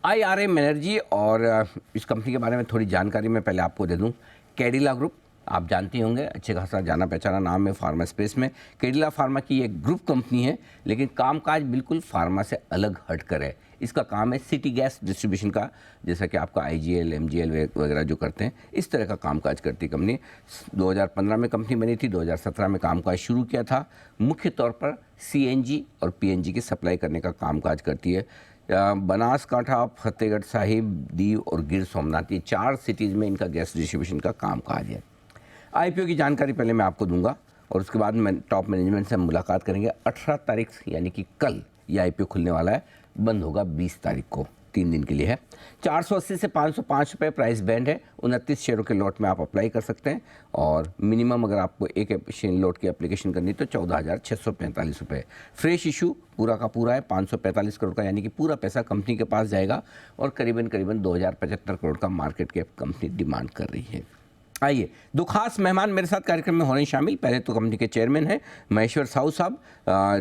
IRM energy और इस company के बारे में थोड़ी जानकारी मैं पहले आपको दे दूं। कैडिला ग्रुप आप जानते होंगे, अच्छे खासा जाना पहचाना नाम है फार्मा स्पेस में। कैडिला फार्मा की एक ग्रुप कंपनी है, लेकिन कामकाज बिल्कुल फार्मा से अलग हटकर है। इसका काम है सिटी गैस डिस्ट्रीब्यूशन का, जैसा कि आपका IGL MGL वगैरह जो करते हैं, इस तरह का कामकाज करती कंपनी। 2015 में कंपनी बनी थी, 2017 में कामकाज शुरू किया था। मुख्य तौर पर CNG और PNG की सप्लाई करने का कामकाज करती है। बनासकांठा, फतेहगढ़ साहिब, दीव और गिर सोमनाथ, ये 4 सिटीज़ में इनका गैस डिस्ट्रीब्यूशन का कामकाज है। IPO की जानकारी पहले मैं आपको दूंगा और उसके बाद मैं टॉप मैनेजमेंट से मुलाकात करेंगे। 18 तारीख यानी कि कल ये IPO खुलने वाला है, बंद होगा 20 तारीख को, 3 दिन के लिए है। 480 से 505 रुपये प्राइस बैंड है। 29 शेयरों के लॉट में आप अप्लाई कर सकते हैं और मिनिमम अगर आपको एक लॉट की एप्लीकेशन करनी तो 14,645 रुपये। फ्रेश इशू पूरा का पूरा है 545 करोड़ का, यानी कि पूरा पैसा कंपनी के पास जाएगा और करीबन 2,075 करोड़ का मार्केट कैप कंपनी डिमांड कर रही है। आइए, 2 खास मेहमान मेरे साथ कार्यक्रम में होने शामिल। पहले तो कंपनी के चेयरमैन हैं महेश्वर साहू साहब।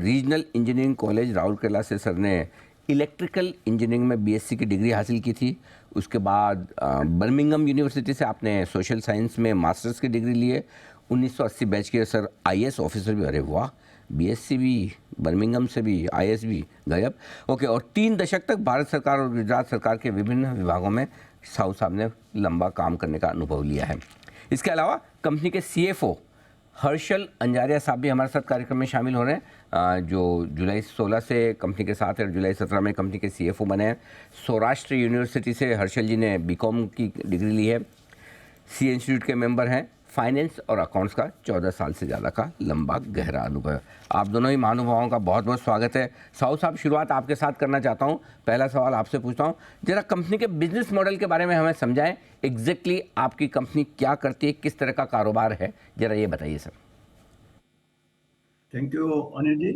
रीजनल इंजीनियरिंग कॉलेज राउरकेला से सर ने इलेक्ट्रिकल इंजीनियरिंग में BSc की डिग्री हासिल की थी। उसके बाद बर्मिंघम यूनिवर्सिटी से आपने सोशल साइंस में मास्टर्स की डिग्री ली है। 1980 बैच के सर IAS ऑफिसर भी, अरे वाह, BSc भी, बर्मिंघम से भी, IAS भी, गजब। ओके, और 3 दशक तक भारत सरकार और गुजरात सरकार के विभिन्न विभागों में साहू साहब ने लंबा काम करने का अनुभव लिया है। इसके अलावा कंपनी के CFO हर्षल अंजारिया साहब भी हमारे साथ कार्यक्रम में शामिल हो रहे हैं, जो जुलाई 16 से कंपनी के साथ है और जुलाई 17 में कंपनी के CFO बने हैं। सौराष्ट्र यूनिवर्सिटी से हर्षल जी ने BCom की डिग्री ली है। C इंस्टीट्यूट के मेंबर हैं। फाइनेंस और अकाउंट्स का 14 साल से ज़्यादा का लंबा गहरा अनुभव है। आप दोनों ही महानुभावों का बहुत बहुत स्वागत है। साहू साहब, शुरुआत आपके साथ करना चाहता हूं। पहला सवाल आपसे पूछता हूं, जरा कंपनी के बिजनेस मॉडल के बारे में हमें समझाएं। एग्जैक्टली आपकी कंपनी क्या करती है, किस तरह का कारोबार है, जरा ये बताइए sir. Thank you Anil ji.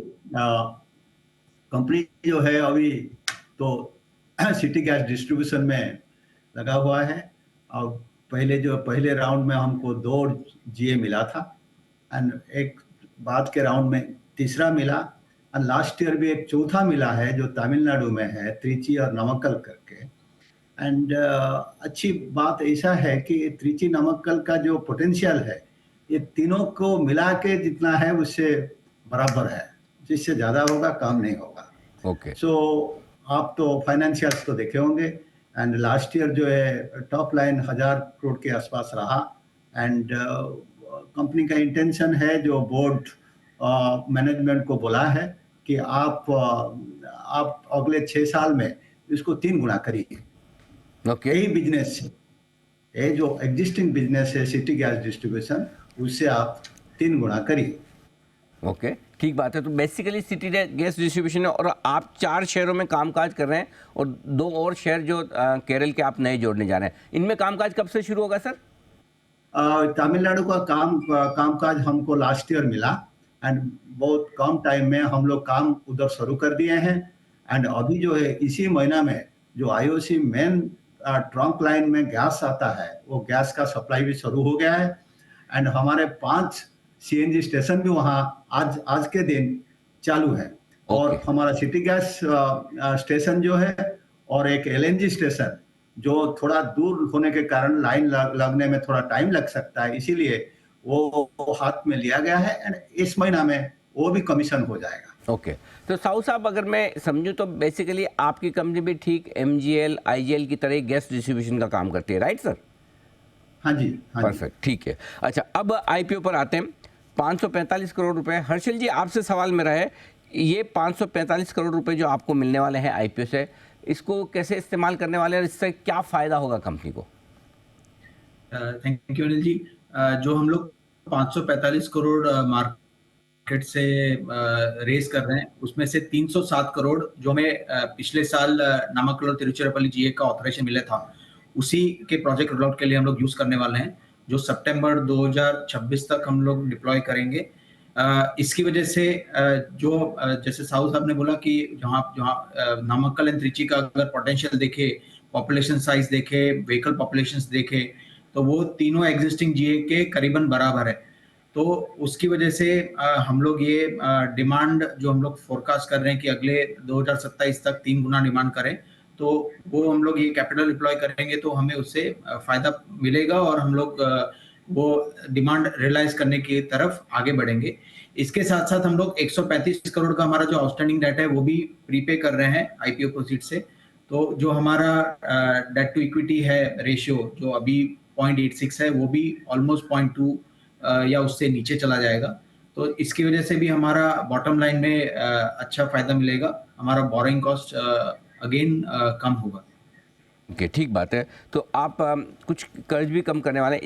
Company जो है अभी तो सिटी गैस डिस्ट्रीब्यूशन में लगा हुआ है और पहले राउंड में हमको 2 GA मिला था एंड एक बाद के राउंड में तीसरा मिला और लास्ट ईयर भी एक चौथा मिला है जो तमिलनाडु में है, त्रिची और नमक्कल करके। एंड अच्छी बात ऐसा है कि त्रिची नमक्कल का जो पोटेंशियल है ये तीनों को मिला के जितना है उससे बराबर है, जिससे ज़्यादा होगा कम नहीं होगा। ओके। सो आप तो फाइनेंशियल्स तो देखे होंगे एंड लास्ट ईयर जो है टॉप लाइन 1000 करोड़ के आसपास रहा एंड कंपनी का इंटेंशन है, जो बोर्ड मैनेजमेंट को बोला है कि आप अगले 6 साल में इसको 3 गुना करिए। ओके। यही बिजनेस, ये जो एग्जिस्टिंग बिजनेस है सिटी गैस डिस्ट्रीब्यूशन, उससे आप 3 गुना करिए। ओके, ठीक बात है। तो बेसिकली सिटी गैस डिस्ट्रीब्यूशन है और आप 4 शहरों में कामकाज कर रहे हैं और 2 और शहर जो केरल के आप नए जोड़ने जा रहे हैं, इनमें कामकाज कब से शुरू होगा सर? तमिलनाडु का कामकाज हमको लास्ट ईयर मिला एंड बहुत कम टाइम में हम लोग काम उधर शुरू कर दिए हैं एंड अभी जो है इसी महीना में जो IOC मेन ट्रंक लाइन में गैस आता है, वो गैस का सप्लाई भी शुरू हो गया है एंड हमारे 5 CNG स्टेशन भी वहाँ आज के दिन चालू है। और हमारा सिटी गैस स्टेशन जो है और एक LNG स्टेशन जो थोड़ा दूर होने के कारण लाइन लगने में थोड़ा टाइम लग सकता है, इसीलिए वो हाथ में लिया गया है एंड इस महीना में वो भी कमीशन हो जाएगा। ओके, तो साहू साहब अगर मैं समझूं तो बेसिकली आपकी कंपनी भी ठीक MGL IGL की तरह गैस डिस्ट्रीब्यूशन का काम करती है, राइट सर? हाँ जी, हाँ, परफेक्ट, ठीक है। अच्छा, अब IPO पर आते हैं। 545 करोड़ रुपए। हर्षल जी, आपसे सवाल मेरा है, ये 545 करोड़ रुपए जो आपको मिलने वाले हैं IPO से, इसको कैसे इस्तेमाल करने वाले हैं और इससे क्या फ़ायदा होगा कंपनी को? थैंक यू अनिल जी। जो हम लोग 545 करोड़ मार्केट से रेस कर रहे हैं, उसमें से 307 करोड़ जो हमें पिछले साल नामाक्कल और तिरुचिरापल्ली GA का ऑपरेशन मिला था, उसी के प्रोजेक्ट रोल आउट के लिए हम लोग यूज़ करने वाले हैं, जो सितंबर 2026 तक हम लोग डिप्लॉय करेंगे। इसकी वजह से जो जैसे साहू साहब ने बोला कि जहाँ नामाक्कल एंड त्रिची का अगर पोटेंशियल देखे, पॉपुलेशन साइज देखे, व्हीकल पॉपुलेशंस देखे, तो वो तीनों एग्जिस्टिंग GA के करीबन बराबर है। तो उसकी वजह से हम लोग ये डिमांड जो हम लोग फोरकास्ट कर रहे हैं कि अगले 2027 तक 3 गुना डिमांड करें, तो वो हम लोग ये कैपिटल डिप्लॉय करेंगे तो हमें उससे फायदा मिलेगा और हम लोग वो डिमांड रियलाइज करने की तरफ आगे बढ़ेंगे। इसके साथ साथ हम लोग 135 करोड़ का हमारा जो आउटस्टैंडिंग डेट है वो भी प्रीपे कर रहे हैं आईपीओ प्रोसीड से। तो जो हमारा डेट टू इक्विटी है रेशियो जो अभी 0.86 है वो भी ऑलमोस्ट 0.2 या उससे नीचे चला जाएगा। तो इसकी वजह से भी हमारा बॉटम लाइन में अच्छा फायदा मिलेगा, हमारा बोरिंग कॉस्ट अगेन कम होगा। ओके, ठीक बात है। तो आप कुछ कर्ज भी कम करने वाले हैं।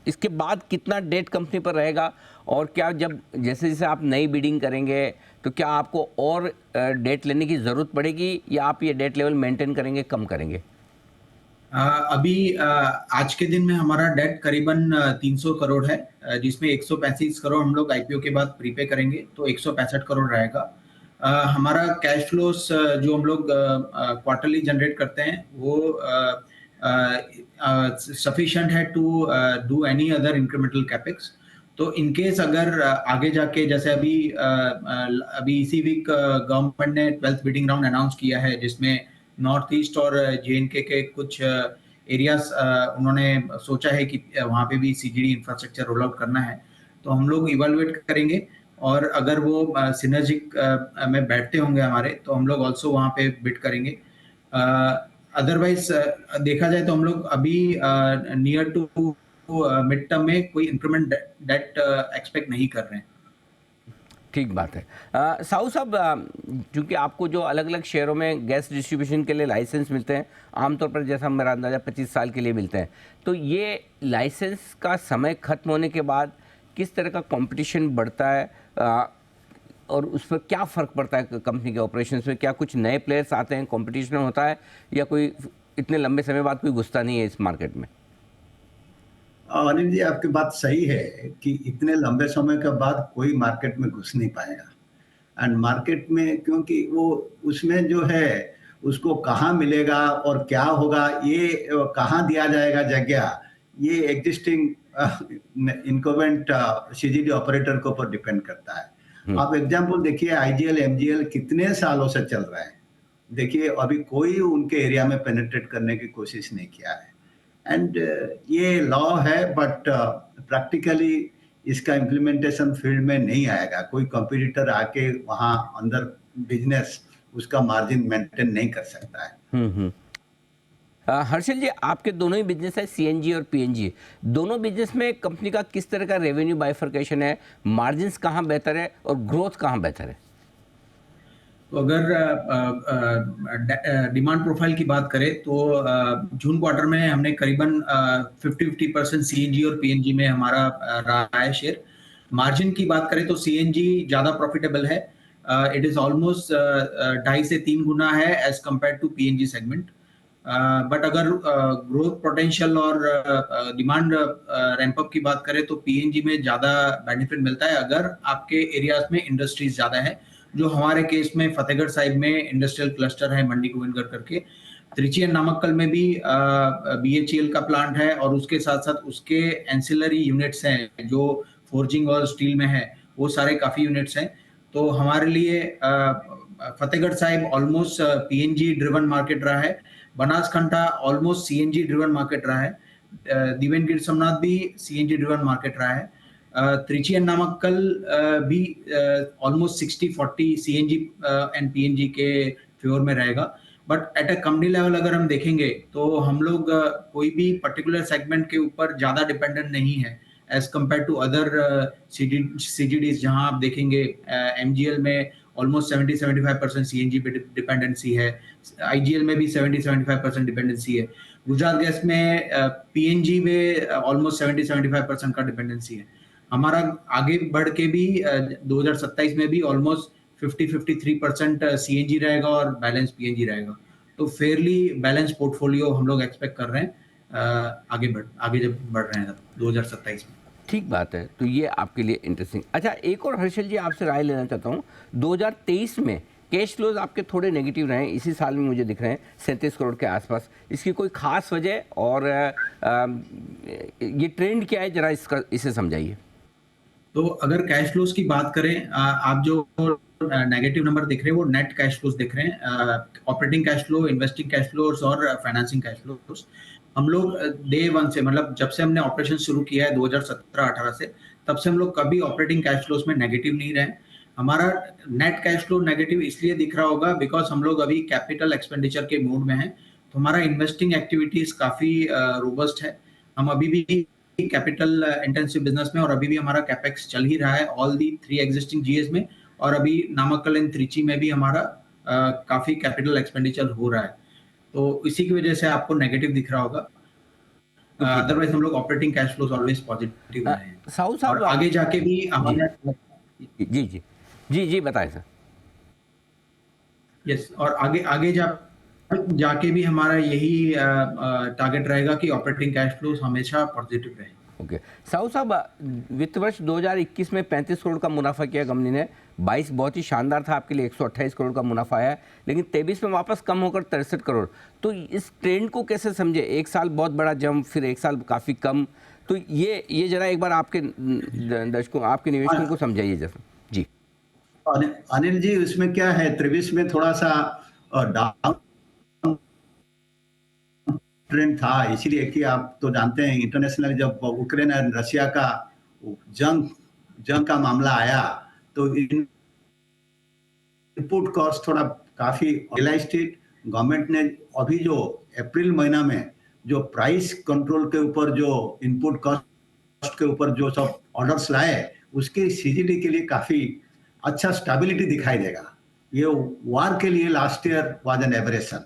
इसके बाद कितना डेट कंपनी पर रहेगा, और क्या जब जैसे जैसे आप नई बिडिंग करेंगे तो क्या आपको और डेट लेने की ज़रूरत पड़ेगी, या आप ये डेट लेवल मेंटेन करेंगे, कम करेंगे? अभी आज के दिन में हमारा डेट करीबन 300 करोड़ है, जिसमें 135 करोड़ हम लोग आईपीओ के बाद प्रीपे करेंगे तो 165 करोड़ रहेगा। हमारा कैश फ्लोस जो हम लोग क्वार्टरली जनरेट करते हैं वो सफिशिएंट है to do any other incremental capex. तो इन केस अगर आगे जाके जैसे अभी इसी वीक गवर्नमेंट ने 12th बिडिंग राउंड अनाउंस किया है, जिसमें नॉर्थ ईस्ट और जेएनके के कुछ एरियाज उन्होंने सोचा है कि वहाँ पे भी सीजीडी इंफ्रास्ट्रक्चर रोल आउट करना है। तो हम लोग इवैल्यूएट करेंगे, और अगर वो सिनर्जिक में बैठते होंगे हमारे तो हम लोग ऑल्सो वहाँ पे बिड करेंगे। अदरवाइज देखा जाए तो हम लोग अभी नियर टू मिड टर्म में कोई इंक्रीमेंट डेट एक्सपेक्ट नहीं कर रहे हैं। ठीक बात है। साहू साहब, चूँकि आपको जो अलग अलग शहरों में गैस डिस्ट्रीब्यूशन के लिए लाइसेंस मिलते हैं, आमतौर पर जैसा मेरा अंदाज़ा 25 साल के लिए मिलते हैं, तो ये लाइसेंस का समय खत्म होने के बाद किस तरह का कंपटीशन बढ़ता है, और उस पर क्या फ़र्क पड़ता है कंपनी के ऑपरेशंस में? क्या कुछ नए प्लेयर्स आते हैं, कंपटीशन होता है, या कोई इतने लंबे समय बाद कोई घुसता नहीं है इस मार्केट में? अनिल जी, आपकी बात सही है कि इतने लंबे समय के बाद कोई मार्केट में घुस नहीं पाएगा। एंड मार्केट में क्योंकि वो उसमें जो है उसको कहाँ मिलेगा और क्या होगा, ये कहाँ दिया जाएगा जगह, ये एग्जिस्टिंग इनकम्बेंट सीजीडी ऑपरेटर के ऊपर डिपेंड करता है। आप एग्जांपल देखिए, आईजीएल एमजीएल कितने सालों से चल रहे हैं, देखिए अभी कोई उनके एरिया में पेनिट्रेट करने की कोशिश नहीं किया है। एंड ये लॉ है, बट प्रैक्टिकली इसका इम्प्लीमेंटेशन फील्ड में नहीं आएगा। कोई कंपटीटर आके वहाँ अंदर बिजनेस उसका मार्जिन मेंटेन नहीं कर सकता है। हर्षल जी, आपके दोनों ही बिजनेस है, सीएनजी और पीएनजी। दोनों बिजनेस में कंपनी का किस तरह का रेवेन्यू बाइफर्केशन है, मार्जिन्स कहाँ बेहतर है और ग्रोथ कहाँ बेहतर है? तो अगर डिमांड प्रोफाइल की बात करें तो जून क्वार्टर में हमने करीबन 50-50% सीएनजी और पीएनजी में हमारा रहा है शेयर। मार्जिन की बात करें तो सीएनजी ज़्यादा प्रॉफिटेबल है, इट इज़ ऑलमोस्ट 2.5 से 3 गुना है as compare to PNG segment. But अगर ग्रोथ पोटेंशियल और डिमांड रैंप अप की बात करें तो पीएनजी में ज़्यादा बेनिफिट मिलता है अगर आपके एरियाज में इंडस्ट्रीज ज़्यादा है। जो हमारे केस में फतेहगढ़ साहिब में इंडस्ट्रियल क्लस्टर है मंडी गोविंदगढ़ करके, त्रिची एंड नामक्कल में भी बीएचईएल का प्लांट है, और उसके साथ साथ उसके एंसिलरी यूनिट्स हैं जो फोर्जिंग और स्टील में है, वो सारे काफ़ी यूनिट्स हैं। तो हमारे लिए Fatehgarh Sahib almost PNG driven market रहा है, Banaskantha almost CNG driven market रहा है, दिवेन गिर सोमनाथ भी सीएनजी ड्रिवन मार्केट रहा है, त्रिची एंड नामक्कल भी ऑलमोस्ट 60-40 सीएनजी एंड पीएनजी के फेवर में रहेगा। But at a company level अगर हम देखेंगे तो हम लोग कोई भी पर्टिकुलर सेगमेंट के ऊपर ज़्यादा डिपेंडेंट नहीं है एज कम्पेयर टू अदर सीजीडीज, जहां आप देखेंगे एमजीएल में ऑलमोस्ट 70-75% सीएनजी पे डिपेंडेंसी है, आईजीएल में भी 70-75% डिपेंडेंसी है, गुजरात गैस में पीएनजी में ऑलमोस्ट 70-75% का डिपेंडेंसी है। हमारा आगे बढ़ के भी 2027 में भी ऑलमोस्ट 50-53% सीएनजी रहेगा और बैलेंस पीएनजी रहेगा। तो फेयरली बैलेंस पोर्टफोलियो हम लोग एक्सपेक्ट कर रहे हैं आगे जब बढ़ रहे हैं 2027 में। ठीक बात है, तो ये आपके लिए इंटरेस्टिंग। अच्छा, एक और हर्षल जी आपसे राय लेना चाहता हूँ। 2023 में कैश फ्लोज आपके थोड़े नेगेटिव रहे हैं, इसी साल में मुझे दिख रहे हैं 37 करोड़ के आसपास। इसकी कोई खास वजह, और ये ट्रेंड क्या है, जरा इसे समझाइए। तो अगर कैश फ्लोज की बात करें, आप जो नेगेटिव नंबर दिख रहे हैं वो नेट कैश फ्लोज दिख रहे हैं, operating cash flow, investing cash flows और फाइनेंसिंग कैश फ्लोज। हम लोग डे वन से, मतलब जब से हमने ऑपरेशन शुरू किया है 2017-18 से, तब से हम लोग कभी ऑपरेटिंग कैश फ्लोज में नेगेटिव नहीं रहे। हमारा नेट कैश फ्लो नेगेटिव इसलिए दिख रहा होगा बिकॉज हम लोग अभी कैपिटल एक्सपेंडिचर के मूड में हैं, तो हमारा इन्वेस्टिंग एक्टिविटीज काफी रोबस्ट है। हम अभी भी कैपिटल इंटेंसिव बिजनेस में और अभी भी हमारा कैपेक्स चल ही रहा है ऑल दी 3 एग्जिस्टिंग जीएस में, और अभी नामक्कल एंड त्रिची में भी हमारा काफी कैपिटल एक्सपेंडिचर हो रहा है, तो इसी की वजह से आपको नेगेटिव दिख रहा होगा। अदरवाइज हम लोग operating cash flows always positive रहे हैं। साहू साहब और आगे जाके भी हमारे जी जी जी जी बताएं सर। यस, और आगे जाके भी हमारा यही टारगेट रहेगा कि ऑपरेटिंग कैश फ्लोज हमेशा पॉजिटिव रहे। ओके साहू साहब, वित्त वर्ष 2021 में 35 करोड़ का मुनाफा किया कंपनी ने, 22 बहुत ही शानदार था आपके लिए, 128 करोड़ का मुनाफा आया, लेकिन 23 में वापस कम होकर 63 करोड़। तो इस ट्रेंड को कैसे समझे? एक साल बहुत बड़ा जंप, फिर एक साल काफ़ी कम, तो ये जरा एक बार आपके दर्शकों, आपके निवेशकों को समझाइए जैसा। जी अनिल जी, उसमें क्या है, 23 में थोड़ा सा डाउन ट्रेंड था, इसीलिए कि आप तो जानते हैं इंटरनेशनल जब यूक्रेन और रशिया का जंग का मामला आया तो इनपुट कॉस्ट थोड़ा काफी रियलाइज्ड। गवर्नमेंट ने अभी जो अप्रैल महीना में जो प्राइस कंट्रोल के ऊपर, जो इनपुट कॉस्ट के ऊपर जो सब ऑर्डर्स लाए, उसकी सीजीडी के लिए काफी अच्छा स्टेबिलिटी दिखाई देगा। ये वार के लिए last year was an aberration.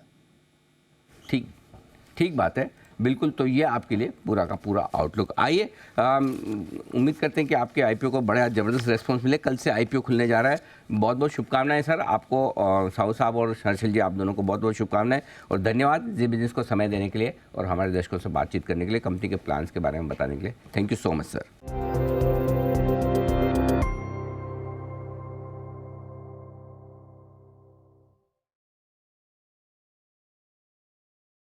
ठीक बात है, बिल्कुल। तो ये आपके लिए पूरा का पूरा आउटलुक। आइए उम्मीद करते हैं कि आपके आईपीओ को बड़ा ज़बरदस्त रेस्पॉन्स मिले। कल से आईपीओ खुलने जा रहा है, बहुत बहुत शुभकामनाएं सर आपको, साहू साहब और हर्षल जी, आप दोनों को बहुत बहुत शुभकामनाएं और धन्यवाद जी बिजनेस को समय देने के लिए और हमारे दर्शकों से बातचीत करने के लिए, कंपनी के प्लान्स के बारे में बताने के लिए। Thank you so much sir.